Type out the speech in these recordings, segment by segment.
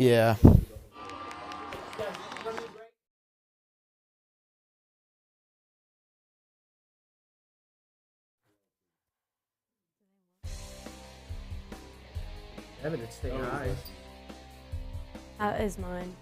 Yeah. Evidence stay high. That is mine.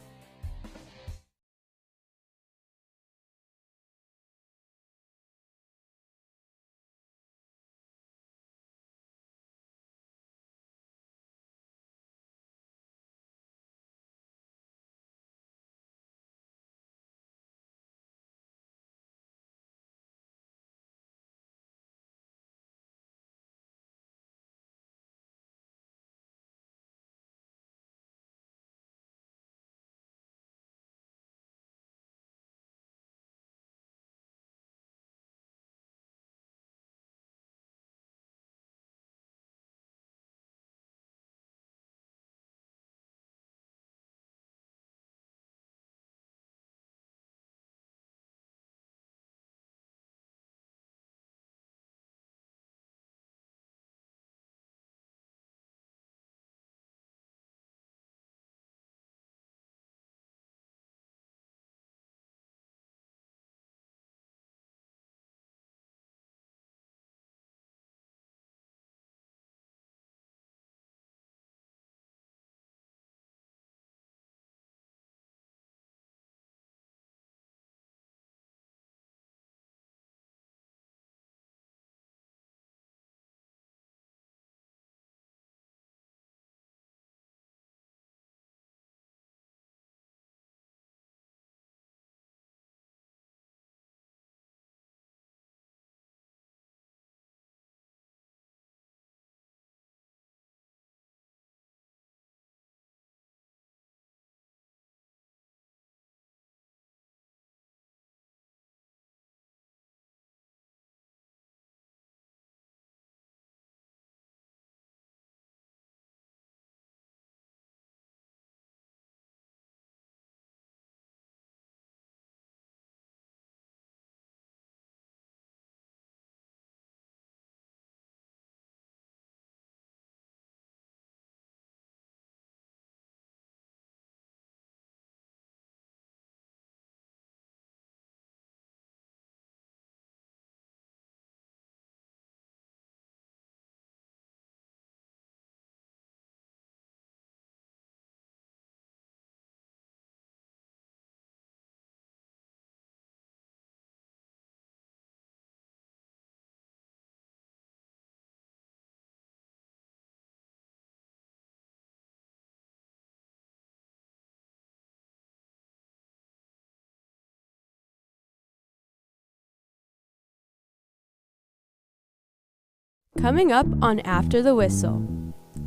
Coming up on After the Whistle,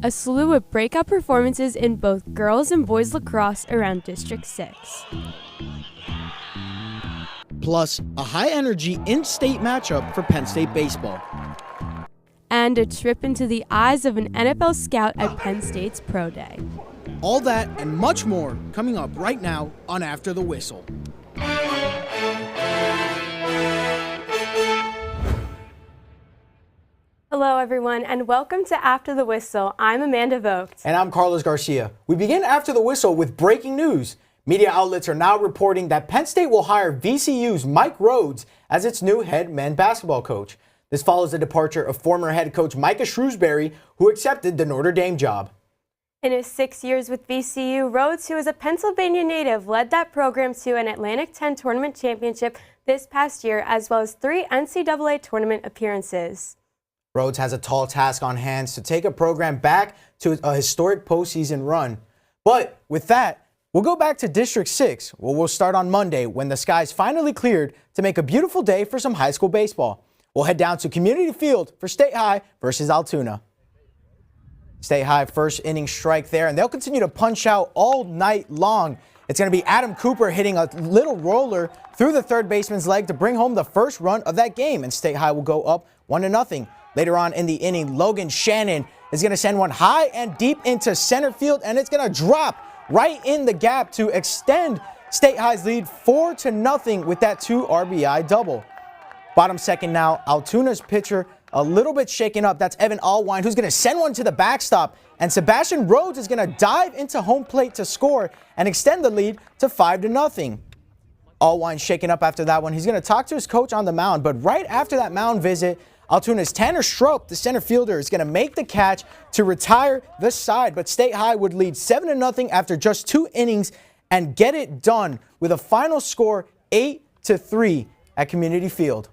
a slew of breakout performances in both girls and boys lacrosse around District 6. Plus, a high-energy in-state matchup for Penn State baseball. And a trip into the eyes of an NFL scout at Penn State's Pro Day. All that and much more coming up right now on After the Whistle. Hello everyone and welcome to After the Whistle. I'm Amanda Vogt. And I'm Carlos Garcia. We begin After the Whistle with breaking news. Media outlets are now reporting that Penn State will hire VCU's Mike Rhodes as its new head men's basketball coach. This follows the departure of former head coach Micah Shrewsbury, who accepted the Notre Dame job. In his 6 years with VCU, Rhodes, who is a Pennsylvania native, led that program to an Atlantic 10 tournament championship this past year, as well as 3 NCAA tournament appearances. Rhodes has a tall task on hands to take a program back to a historic postseason run. But with that, we'll go back to District 6, where we'll start on Monday when the skies finally cleared to make a beautiful day for some high school baseball. We'll head down to Community Field for State High versus Altoona. State High first inning strike there, and they'll continue to punch out all night long. It's going to be Adam Cooper hitting a little roller through the third baseman's leg to bring home the first run of that game, and State High will go up 1-0. Later on in the inning, Logan Shannon is going to send one high and deep into center field, and it's going to drop right in the gap to extend State High's lead 4-0 with that 2 RBI double. Bottom second now, Altoona's pitcher a little bit shaken up. That's Evan Allwine, who's going to send one to the backstop. And Sebastian Rhodes is going to dive into home plate to score and extend the lead to 5-0. Allwine shaken up after that one. He's going to talk to his coach on the mound. But right after that mound visit, Altoona's Tanner Schroep, the center fielder, is going to make the catch to retire the side. But State High would lead 7-0 after just 2 innings and get it done with a final score 8-3 at Community Field.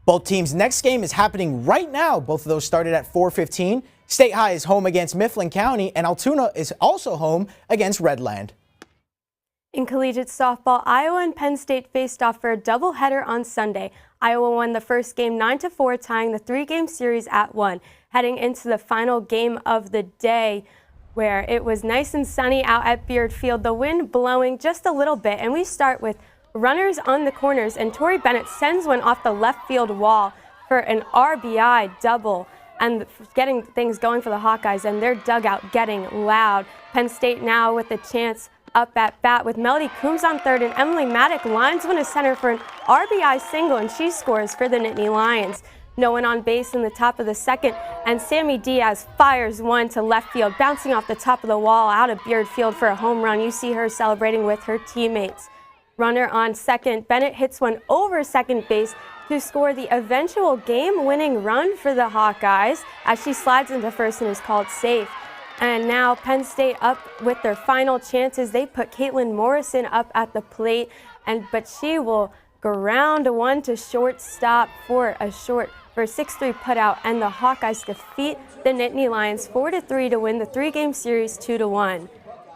Both teams' next game is happening right now. Both of those started at 4:15. State High is home against Mifflin County, and Altoona is also home against Redland. In collegiate softball, Iowa and Penn State faced off for a doubleheader on Sunday. Iowa won the first game 9-4, tying the 3-game series at 1. Heading into the final game of the day, where it was nice and sunny out at Beard Field, the wind blowing just a little bit, and we start with runners on the corners, and Tori Bennett sends one off the left field wall for an RBI double, and getting things going for the Hawkeyes and their dugout getting loud. Penn State now with a chance up at bat with Melody Coombs on third, and Emily Maddock lines one to center for an RBI single, and she scores for the Nittany Lions. No one on base in the top of the second, and Sammy Diaz fires one to left field, bouncing off the top of the wall out of Beard Field for a home run. You see her celebrating with her teammates. Runner on second, Bennett hits one over second base to score the eventual game-winning run for the Hawkeyes as she slides into first and is called safe. And now Penn State up with their final chances. They put Caitlin Morrison up at the plate, but she will ground one to shortstop for a 6-3 putout, and the Hawkeyes defeat the Nittany Lions 4-3 to win the 3-game series 2-1.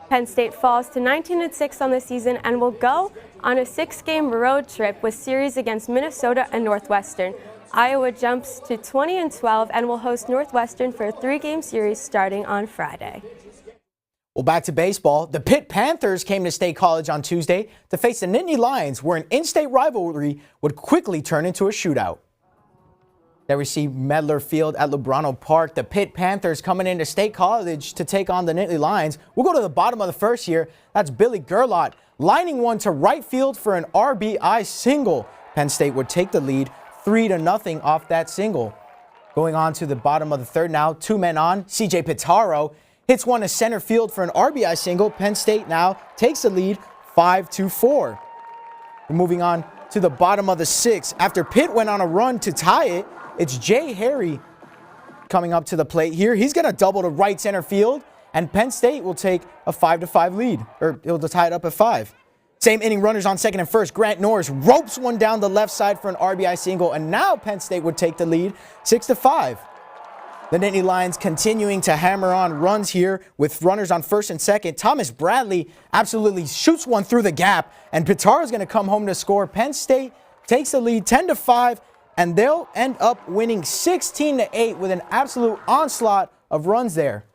Penn State falls to 19-6 on the season and will go on a 6-game road trip with series against Minnesota and Northwestern. Iowa jumps to 20-12 and will host Northwestern for a 3-game series starting on Friday. Well, back to baseball. The Pitt Panthers came to State College on Tuesday to face the Nittany Lions, where an in-state rivalry would quickly turn into a shootout. They received Medler Field at Lubrano Park. The Pitt Panthers coming into State College to take on the Nittany Lions. We'll go to the bottom of the first here. That's Billy Gerlot lining one to right field for an RBI single. Penn State would take the lead 3-0 off that single. Going on to the bottom of the third now, 2 men on. CJ Pitaro hits one to center field for an RBI single. Penn State now takes the lead 5-4. We're moving on to the bottom of the sixth. After Pitt went on a run to tie it, it's Jay Harry coming up to the plate here. He's going to double to right center field, and Penn State will take a 5-5 lead, or it'll tie it up at 5. Same inning, runners on second and first. Grant Norris ropes one down the left side for an RBI single, and now Penn State would take the lead 6-5. The Nittany Lions continuing to hammer on runs here with runners on first and second. Thomas Bradley absolutely shoots one through the gap, and Pitaro is going to come home to score. Penn State takes the lead 10-5, and they'll end up winning 16-8 with an absolute onslaught of runs there.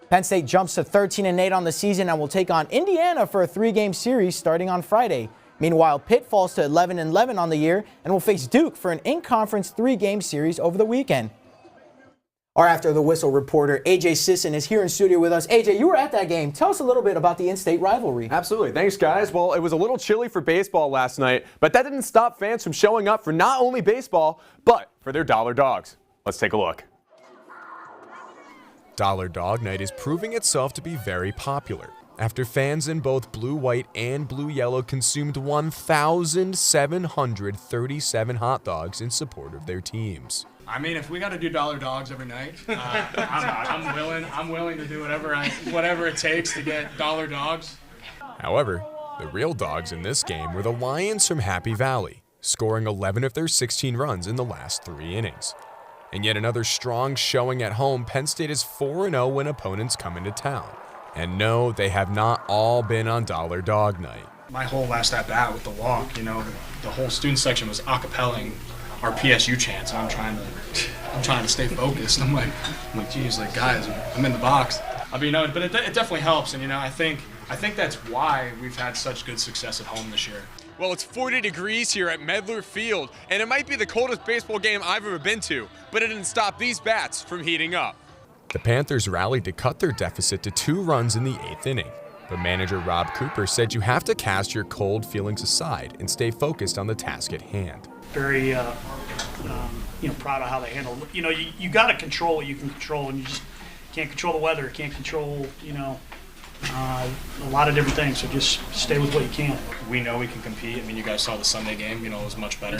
Penn State jumps to 13-8 on the season and will take on Indiana for a 3-game series starting on Friday. Meanwhile, Pitt falls to 11-11 on the year and will face Duke for an in-conference 3-game series over the weekend. Our After the Whistle reporter, AJ Sisson, is here in studio with us. AJ, you were at that game. Tell us a little bit about the in-state rivalry. Absolutely. Thanks, guys. Well, it was a little chilly for baseball last night, but that didn't stop fans from showing up for not only baseball, but for their Dollar Dogs. Let's take a look. Dollar Dog Night is proving itself to be very popular after fans in both blue-white and blue-yellow consumed 1,737 hot dogs in support of their teams. I mean, if we got to do Dollar Dogs every night, I'm willing to do whatever it takes to get Dollar Dogs. However, the real dogs in this game were the Lions from Happy Valley, scoring 11 of their 16 runs in the last 3 innings. And yet another strong showing at home, Penn State is 4-0 when opponents come into town. And no, they have not all been on Dollar Dog Night. My whole last at-bat with the walk, the whole student section was a-cappelling our PSU chants, and I'm trying to stay focused. I'm like, geez, guys, I'm in the box. I mean, but it definitely helps, and I think that's why we've had such good success at home this year. Well, it's 40 degrees here at Medler Field, and it might be the coldest baseball game I've ever been to, but it didn't stop these bats from heating up. The Panthers rallied to cut their deficit to 2 runs in the 8th inning, but manager Rob Cooper said you have to cast your cold feelings aside and stay focused on the task at hand. Very proud of how they handled it. You got to control what you can control, and you just can't control the weather, can't control, a lot of different things. So just stay with what you can. We know we can compete. I mean, you guys saw the Sunday game, it was much better.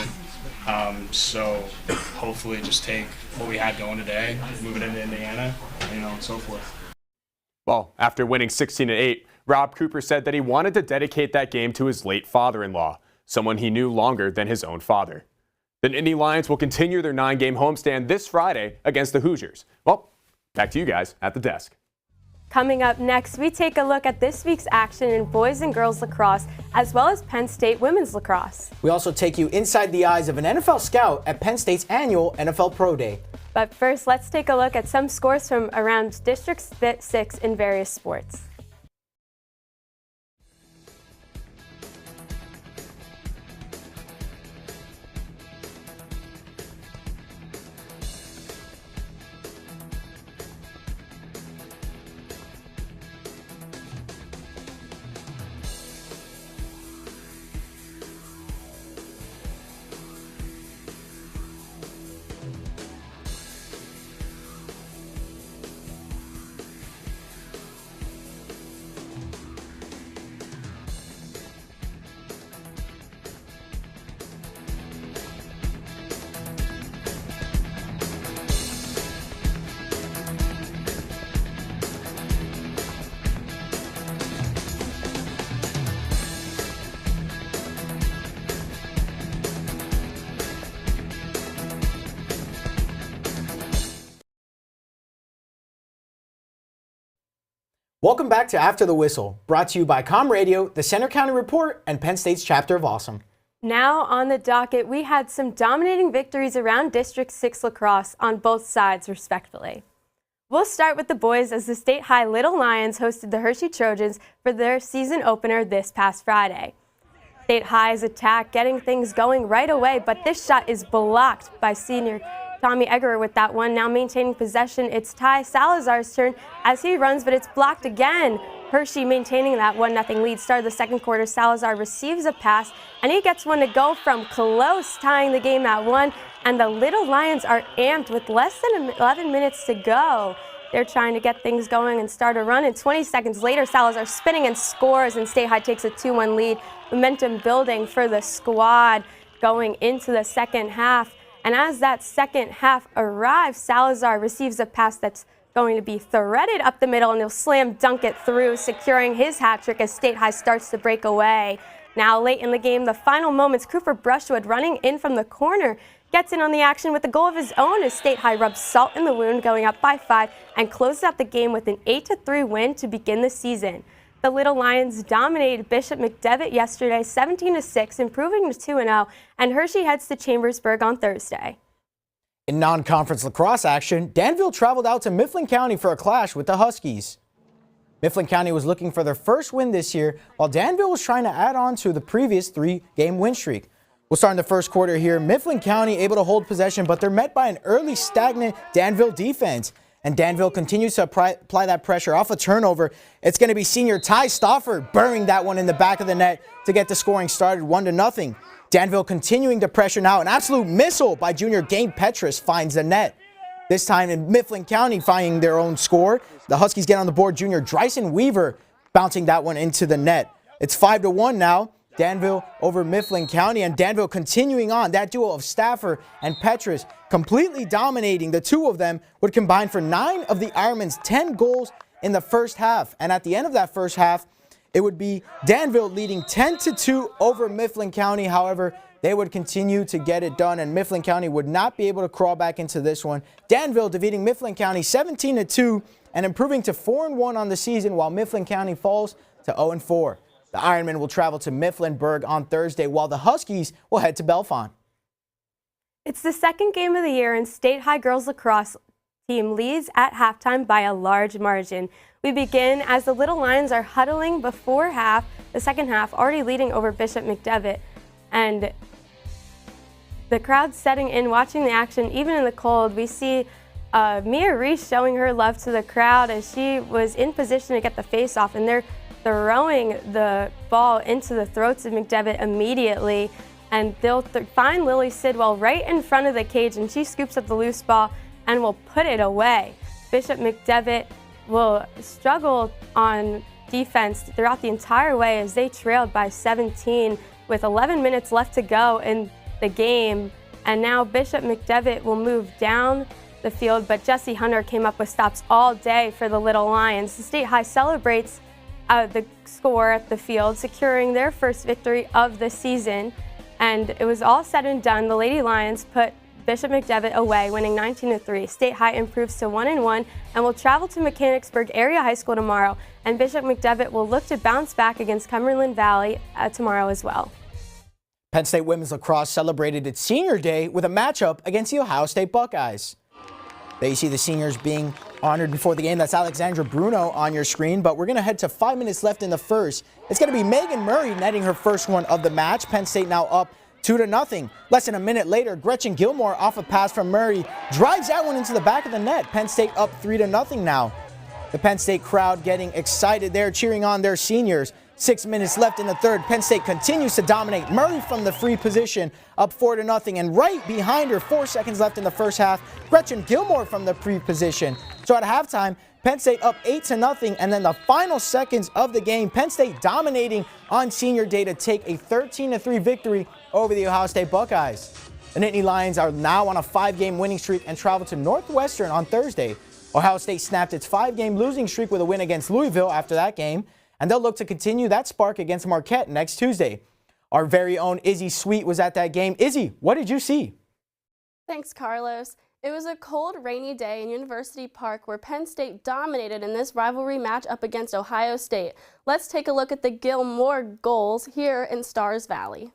So hopefully just take what we had going today, move it into Indiana, and so forth. Well, after winning 16-8, Rob Cooper said that he wanted to dedicate that game to his late father-in-law, someone he knew longer than his own father. The Indy Lions will continue their 9-game homestand this Friday against the Hoosiers. Well, back to you guys at the desk. Coming up next, we take a look at this week's action in boys and girls lacrosse, as well as Penn State women's lacrosse. We also take you inside the eyes of an NFL scout at Penn State's annual NFL Pro Day. But first, let's take a look at some scores from around District 6 in various sports. Welcome back to After the Whistle, brought to you by Com Radio, the Center County Report, and Penn State's chapter of Awesome. Now on the docket, we had some dominating victories around District 6 lacrosse on both sides, respectively. We'll start with the boys as the State High Little Lions hosted the Hershey Trojans for their season opener this past Friday. State High's attack getting things going right away, but this shot is blocked by senior Tommy Eggerer with that one. Now maintaining possession, it's Ty Salazar's turn as he runs, but it's blocked again. Hershey maintaining that 1-0 lead. Start of the second quarter, Salazar receives a pass, and he gets one to go from close, tying the game at 1. And the Little Lions are amped with less than 11 minutes to go. They're trying to get things going and start a run. And 20 seconds later, Salazar spinning and scores, and State High takes a 2-1 lead. Momentum building for the squad going into the second half. And as that second half arrives, Salazar receives a pass that's going to be threaded up the middle, and he'll slam dunk it through, securing his hat trick as State High starts to break away. Now late in the game, the final moments, Cooper Brushwood running in from the corner gets in on the action with a goal of his own as State High rubs salt in the wound, going up by 5 and closes out the game with an 8-3 win to begin the season. The Little Lions dominated Bishop McDevitt yesterday 17-6, improving to 2-0, and Hershey heads to Chambersburg on Thursday. In non-conference lacrosse action, Danville traveled out to Mifflin County for a clash with the Huskies. Mifflin County was looking for their first win this year, while Danville was trying to add on to the previous 3-game win streak. We'll start in the first quarter here. Mifflin County able to hold possession, but they're met by an early stagnant Danville defense. And Danville continues to apply that pressure off a turnover. It's going to be senior Ty Stauffer burying that one in the back of the net to get the scoring started 1-0. Danville continuing to pressure now. An absolute missile by junior Gabe Petrus finds the net. This time in Mifflin County finding their own score. The Huskies get on the board. Junior Dryson Weaver bouncing that one into the net. It's 5-1 now. Danville over Mifflin County, and Danville continuing on. That duo of Stauffer and Petrus completely dominating. The two of them would combine for 9 of the Ironmen's 10 goals in the first half. And at the end of that first half, it would be Danville leading 10-2 over Mifflin County. However, they would continue to get it done, and Mifflin County would not be able to crawl back into this one. Danville defeating Mifflin County 17-2 and improving to 4-1 on the season, while Mifflin County falls to 0-4. The Ironmen will travel to Mifflinburg on Thursday, while the Huskies will head to Bellefonte. It's the second game of the year, and State High girls lacrosse team leads at halftime by a large margin. We begin as the Little Lions are huddling before the second half, already leading over Bishop McDevitt. And the crowd setting in, watching the action, even in the cold. We see Mia Reese showing her love to the crowd as she was in position to get the face-off, and they're throwing the ball into the throats of McDevitt immediately. and they'll find Lily Sidwell right in front of the cage, and she scoops up the loose ball and will put it away. Bishop McDevitt will struggle on defense throughout the entire way as they trailed by 17 with 11 minutes left to go in the game. And now Bishop McDevitt will move down the field, but Jesse Hunter came up with stops all day for the Little Lions. The State High celebrates the score at the field, securing their first victory of the season. And it was all said and done. The Lady Lions put Bishop McDevitt away, winning 19-3. State High improves to 1-1 and will travel to Mechanicsburg Area High School tomorrow. And Bishop McDevitt will look to bounce back against Cumberland Valley tomorrow as well. Penn State women's lacrosse celebrated its senior day with a matchup against the Ohio State Buckeyes. There you see the seniors being honored before the game. That's Alexandra Bruno on your screen, but we're going to head to 5 minutes left in the first. It's going to be Megan Murray netting her first one of the match. Penn State now up 2-0. Less than a minute later, Gretchen Gilmore off a pass from Murray drives that one into the back of the net. Penn State up 3-0 now. The Penn State crowd getting excited there, cheering on their seniors. 6 minutes left in the third. Penn State continues to dominate. Murray from the free position up 4-0. And right behind her, 4 seconds left in the first half, Gretchen Gilmore from the free position. So at halftime, Penn State up 8-0. And then the final seconds of the game, Penn State dominating on senior day to take a 13-3 victory over the Ohio State Buckeyes. The Nittany Lions are now on a 5-game winning streak and travel to Northwestern on Thursday. Ohio State snapped its 5-game losing streak with a win against Louisville after that game, and they'll look to continue that spark against Marquette next Tuesday. Our very own Izzy Sweet was at that game. Izzy, what did you see? Thanks, Carlos. It was a cold, rainy day in University Park where Penn State dominated in this rivalry match up against Ohio State. Let's take a look at the Gilmore goals here in Stars Valley.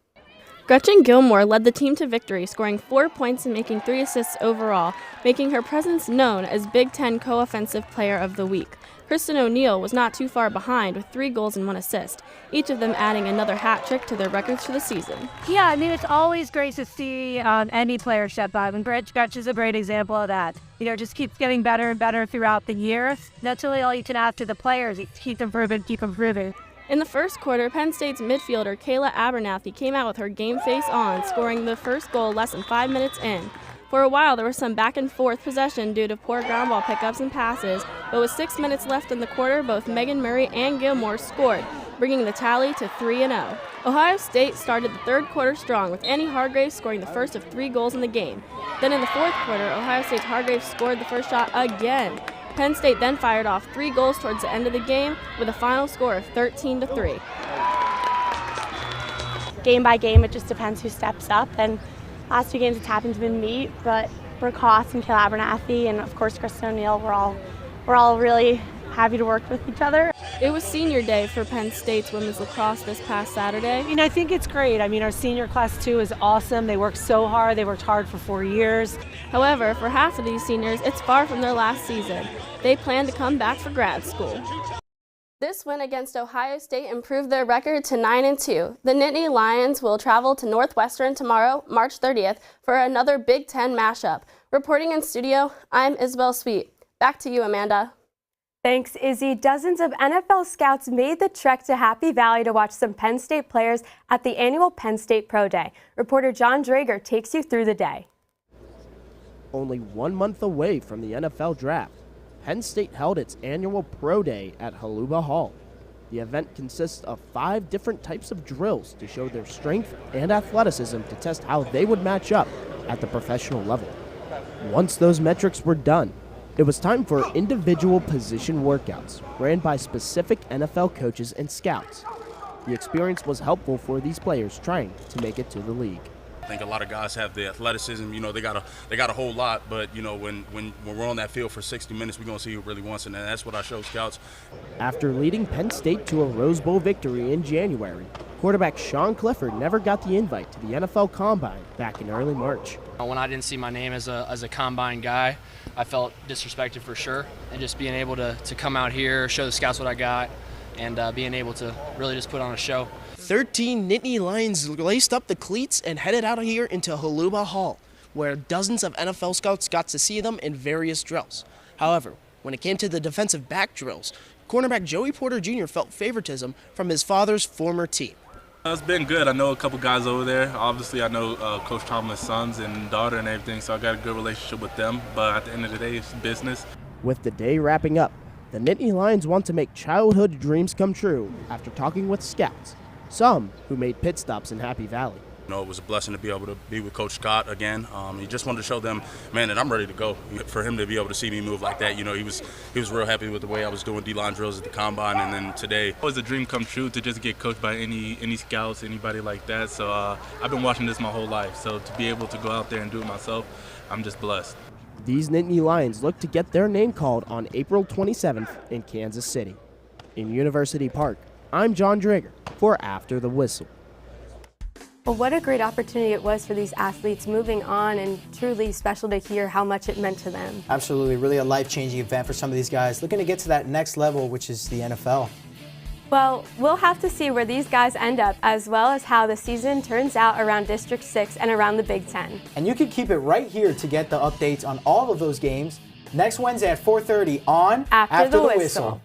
Gretchen Gilmore led the team to victory, scoring 4 points and making 3 assists overall, making her presence known as Big Ten Co-Offensive Player of the Week. Kristen O'Neill was not too far behind with 3 goals and 1 assist, each of them adding another hat trick to their records for the season. Yeah, I mean, it's always great to see any player step up, and Gretch is a great example of that. You know, just keeps getting better and better throughout the year. That's really all you can ask to the players. Keep improving, keep improving. In the first quarter, Penn State's midfielder Kayla Abernathy came out with her game face on, scoring the first goal less than 5 minutes in. For a while, there was some back and forth possession due to poor ground ball pickups and passes, but with 6 minutes left in the quarter, both Megan Murray and Gilmore scored, bringing the tally to 3-0. Ohio State started the third quarter strong, with Annie Hargraves scoring the first of 3 goals in the game. Then in the fourth quarter, Ohio State's Hargraves scored the first shot again. Penn State then fired off 3 goals towards the end of the game with a final score of 13-3. Game by game, it just depends who steps up. And last 2 games it's happened to be me, but Brooke Haas and Kayla Abernathy and of course Kristen O'Neill, we're all really happy to work with each other. It was senior day for Penn State's women's lacrosse this past Saturday. I mean, I think it's great. I mean, our senior class too is awesome. They worked so hard. They worked hard for 4 years. However, for half of these seniors, it's far from their last season. They plan to come back for grad school. This win against Ohio State improved their record to 9-2. The Nittany Lions will travel to Northwestern tomorrow, March 30th, for another Big Ten mashup. Reporting in studio, I'm Isabel Sweet. Back to you, Amanda. Thanks, Izzy. Dozens of NFL scouts made the trek to Happy Valley to watch some Penn State players at the annual Penn State Pro Day. Reporter John Drager takes you through the day. Only 1 month away from the NFL Draft, Penn State held its annual Pro Day at Haluba Hall. The event consists of 5 different types of drills to show their strength and athleticism to test how they would match up at the professional level. Once those metrics were done, it was time for individual position workouts ran by specific NFL coaches and scouts. The experience was helpful for these players trying to make it to the league. I think a lot of guys have the athleticism. You know, they got a whole lot, but you know, when we're on that field for 60 minutes, we're gonna see who really wants it, and that's what I show scouts. After leading Penn State to a Rose Bowl victory in January, quarterback Sean Clifford never got the invite to the NFL Combine back in early March. When I didn't see my name as a Combine guy, I felt disrespected for sure, and just being able to come out here, show the scouts what I got, and being able to really just put on a show. 13 Nittany Lions laced up the cleats and headed out of here into Haluba Hall, where dozens of NFL scouts got to see them in various drills. However, when it came to the defensive back drills, cornerback Joey Porter Jr. felt favoritism from his father's former team. It's been good. I know a couple guys over there. Obviously, I know Coach Tomlin's sons and daughter and everything, so I got a good relationship with them. But at the end of the day, it's business. With the day wrapping up, the Nittany Lions want to make childhood dreams come true after talking with scouts, some who made pit stops in Happy Valley. You know, it was a blessing to be able to be with Coach Scott again. He just wanted to show them, man, that I'm ready to go. For him to be able to see me move like that, you know, he was real happy with the way I was doing D-line drills at the combine, and then today. It was a dream come true to just get coached by any scouts, anybody like that. So I've been watching this my whole life. So to be able to go out there and do it myself, I'm just blessed. These Nittany Lions look to get their name called on April 27th in Kansas City. In University Park, I'm John Drager for After the Whistle. Well, what a great opportunity it was for these athletes moving on, and truly special to hear how much it meant to them. Absolutely, really a life-changing event for some of these guys looking to get to that next level, which is the NFL. Well, we'll have to see where these guys end up, as well as how the season turns out around District 6 and around the Big Ten. And you can keep it right here to get the updates on all of those games next Wednesday at 4:30 on After the Whistle.